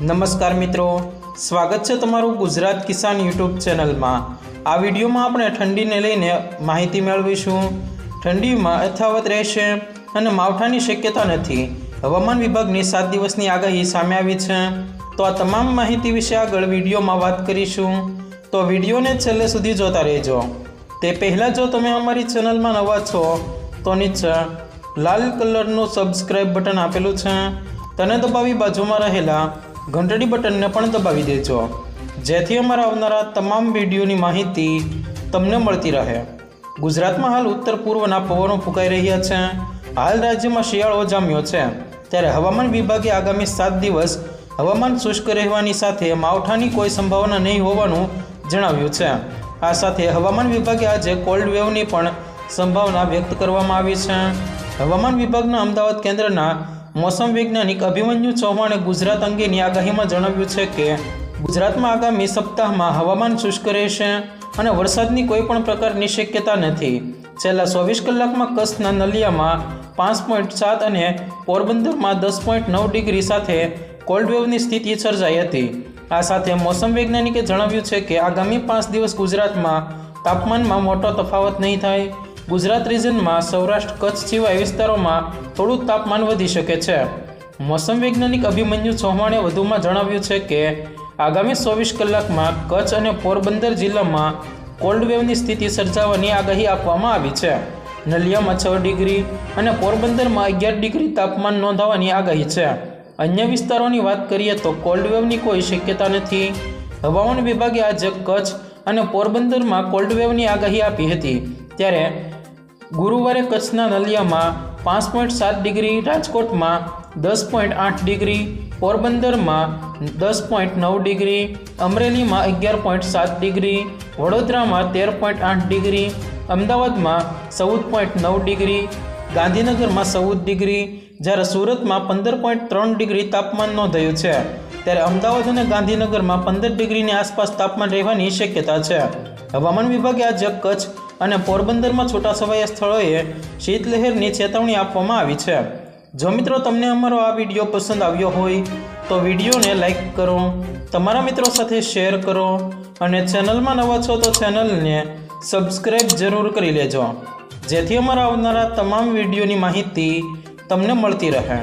नमस्कार मित्रों, स्वागत है तमारू गुजरात किसान यूट्यूब चैनल में। आ वीडियो में आपणे ठंडी ने लईने माहिती मेळवीशुं। ठंडी में यथावत रहेशे अने मावठानी शक्यता नथी। हवामान विभागनी 7 दिवसनी आगाही सामे आवी छे। तो आ तमाम माहिती विषे आगळ विडियो में बात करीशुं, तो विडियो ने छेल्ले सुधी जोता रहेजो। ते पहला जो तमे अमारी चेनल में नवा छो तो नीचे लाल कलरનું सब्सक्राइब बटन आपेલું છે, તેને દબાવી બાજુમાં રહેલા ઘંટડી બટનને પણ દબાવી દેજો, જેથી અમારા આવનારા તમામ વિડીયોની માહિતી તમને મળતી રહે। ગુજરાતમાં હાલ ઉત્તર પૂર્વના પવનો ફૂંકાઈ રહ્યા છે। હાલ રાજ્યમાં શિયાળો જામ્યો છે, ત્યારે હવામાન વિભાગે આગામી 7 દિવસ હવામાન શુષ્ક રહેવાની સાથે માવઠાની કોઈ સંભાવના નહીં હોવાનું જણાવ્યું છે। આ સાથે હવામાન વિભાગે આજે કોલ્ડ વેવની પણ સંભાવના વ્યક્ત કરવામાં આવી છે। હવામાન વિભાગના અમદાવાદ કેન્દ્રના મોસમ વૈજ્ઞાનિક અભિમન્યુ ચૌહાણે ગુજરાત અંગેની આગાહીમાં જણાવ્યું છે કે ગુજરાતમાં આગામી સપ્તાહમાં હવામાન શુષ્ક રહેશે અને વરસાદની કોઈ પણ પ્રકારની શક્યતા નથી। છેલ્લા 24 કલાકમાં કચ્છના નલિયામાં 5.7 અને પોરબંદરમાં 10.9 ડિગ્રી સાથે કોલ્ડ વેવની સ્થિતિ સર્જાઈ હતી। આ સાથે મોસમ વૈજ્ઞાનિકે જણાવ્યું છે કે આગામી 5 દિવસ ગુજરાતમાં તાપમાનમાં મોટો તફાવત નહીં થાય। गुजरात रीजन में सौराष्ट्र कच्छ सिवाय विस्तारों में थोड़ू तापमान वधी शके छे। मौसम वैज्ञानिक अभिमन्यु चौहाणे वधुमां जणाव्युं छे के आगामी 24 कलाक में कच्छ और पोरबंदर जिला में कोल्ड वेवनी स्थिति सर्जावानी आगाही आपवामां आवी छे। नलिया में 6 डिग्री और पोरबंदर में 11 डिग्री तापमान नोंधावानी आगाही छे। अन्य विस्तारों की बात करिए तो कोल्ड वेवनी कोई शक्यता नहीं। हवामान विभागे आज कच्छ और पोरबंदर में कोल्ड वेवनी आगाही आपी हती, त्यारे गुरुवारे कच्छना नलिया में 5.7 डिग्री, राजकोट में 10.8 डिग्री, पोरबंदर में 10.9 डिग्री, अमरेली में 11.7 डिग्री, वडोदरा में 13.8 डिग्री, अमदावाद में 14.9 डिग्री, गांधीनगर में 14 डिग्री, જ્યારે સુરતમાં 15.3 ડિગ્રી તાપમાન નોંધાયું છે। ત્યારે અમદાવાદ અને ગાંધીનગરમાં 15 ડિગ્રીની આસપાસ તાપમાન રહેવાની શક્યતા છે। હવામાન વિભાગે આજે કચ્છ અને પોરબંદરમાં છૂટાછવાયા સ્થળોએ શીતલહેરની ચેતવણી આપવામાં આવી છે। જો મિત્રો તમને અમારો આ વિડીયો પસંદ આવ્યો હોય તો વિડીયોને લાઈક કરો, તમારા મિત્રો સાથે શેર કરો અને ચેનલમાં નવા છો તો ચેનલને સબસ્ક્રાઈબ જરૂર કરી લેજો, જેથી અમારા આવનારા તમામ વિડીયોની માહિતી તમને મળતી રહે।